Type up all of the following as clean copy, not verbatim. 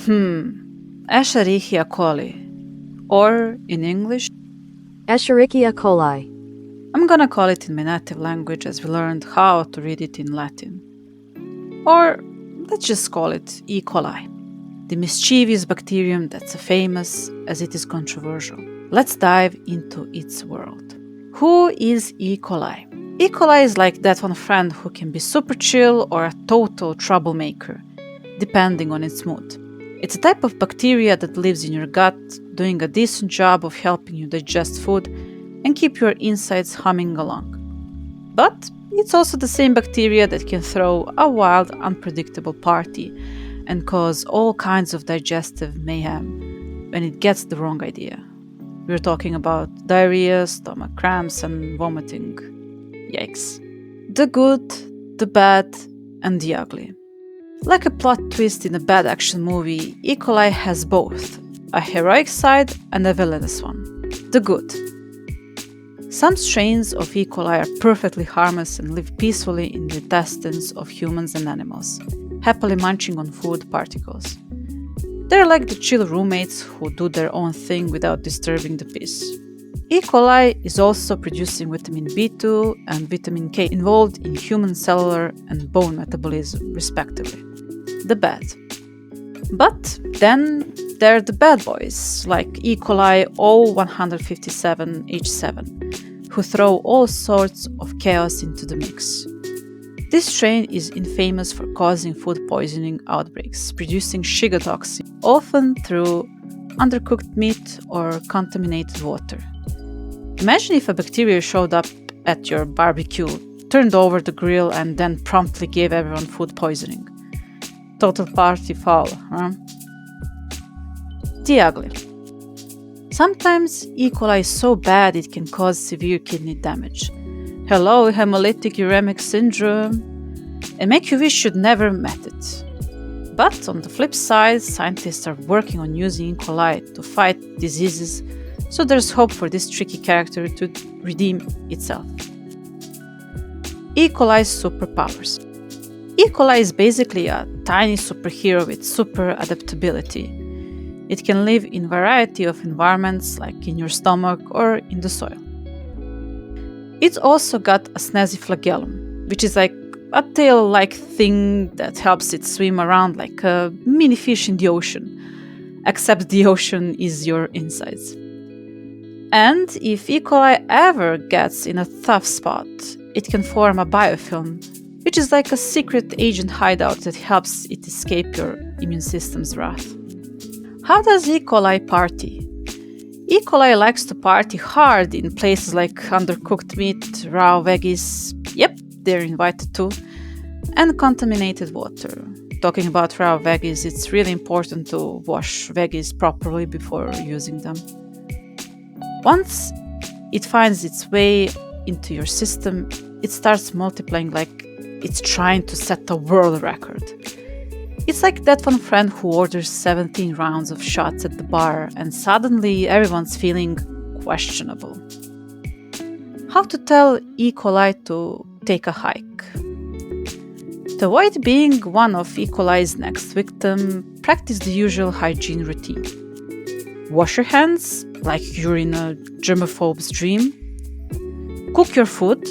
Escherichia coli, or in English, Escherichia coli. I'm gonna call it in my native language as we learned how to read it in Latin. Or let's just call it E. coli, the mischievous bacterium that's as famous as it is controversial. Let's dive into its world. Who is E. coli? E. coli is like that one friend who can be super chill or a total troublemaker, depending on its mood. It's a type of bacteria that lives in your gut, doing a decent job of helping you digest food and keep your insides humming along. But it's also the same bacteria that can throw a wild, unpredictable party and cause all kinds of digestive mayhem when it gets the wrong idea. We're talking about diarrhea, stomach cramps, and vomiting. Yikes. The good, the bad, and the ugly. Like a plot twist in a bad action movie, E. coli has both a heroic side and a villainous one. The good. Some strains of E. coli are perfectly harmless and live peacefully in the intestines of humans and animals, happily munching on food particles. They're like the chill roommates who do their own thing without disturbing the peace. E. coli is also producing vitamin B2 and vitamin K involved in human cellular and bone metabolism, respectively. The bad. But then there are the bad boys, like E. coli O157H7, who throw all sorts of chaos into the mix. This strain is infamous for causing food poisoning outbreaks, producing Shiga toxin, often through undercooked meat or contaminated water. Imagine if a bacteria showed up at your barbecue, turned over the grill, and then promptly gave everyone food poisoning. Total party foul, huh? The ugly. Sometimes E. coli is so bad it can cause severe kidney damage. Hello, hemolytic uremic syndrome, and make you wish you'd never met it. But on the flip side, scientists are working on using E. coli to fight diseases, so there's hope for this tricky character to redeem itself. E. coli's superpowers. E. coli is basically a tiny superhero with super adaptability. It can live in a variety of environments, like in your stomach or in the soil. It's also got a snazzy flagellum, which is like a tail-like thing that helps it swim around like a mini fish in the ocean, except the ocean is your insides. And if E. coli ever gets in a tough spot, it can form a biofilm, which is like a secret agent hideout that helps it escape your immune system's wrath. How does E. coli party? E. coli likes to party hard in places like undercooked meat, raw veggies, yep, they're invited too, and contaminated water. Talking about raw veggies, it's really important to wash veggies properly before using them. Once it finds its way into your system, it starts multiplying like it's trying to set a world record. It's like that one friend who orders 17 rounds of shots at the bar and suddenly everyone's feeling questionable. How to tell E. coli to take a hike? To avoid being one of E. coli's next victim, practice the usual hygiene routine. Wash your hands, like you're in a germaphobe's dream. Cook your food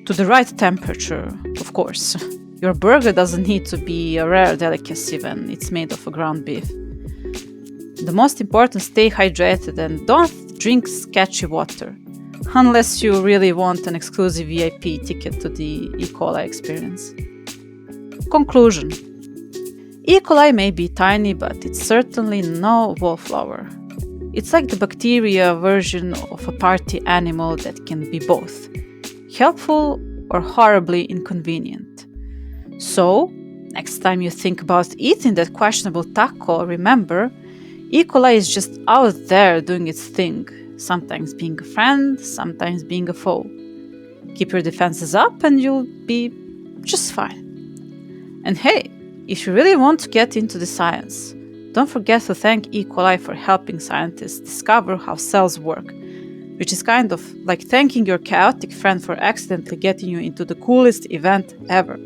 to the right temperature, of course. Your burger doesn't need to be a rare delicacy when it's made of a ground beef. The most important, stay hydrated and don't drink sketchy water, unless you really want an exclusive VIP ticket to the E. coli experience. Conclusion. E. coli may be tiny, but it's certainly no wallflower. It's like the bacteria version of a party animal that can be both helpful or horribly inconvenient. So, next time you think about eating that questionable taco, remember, E. coli is just out there doing its thing, sometimes being a friend, sometimes being a foe. Keep your defenses up and you'll be just fine. And hey, if you really want to get into the science, don't forget to thank E. coli for helping scientists discover how cells work, which is kind of like thanking your chaotic friend for accidentally getting you into the coolest event ever,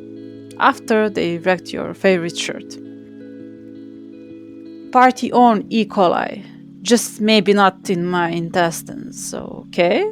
after they wrecked your favorite shirt. party on E. coli, just maybe not in my intestines, okay?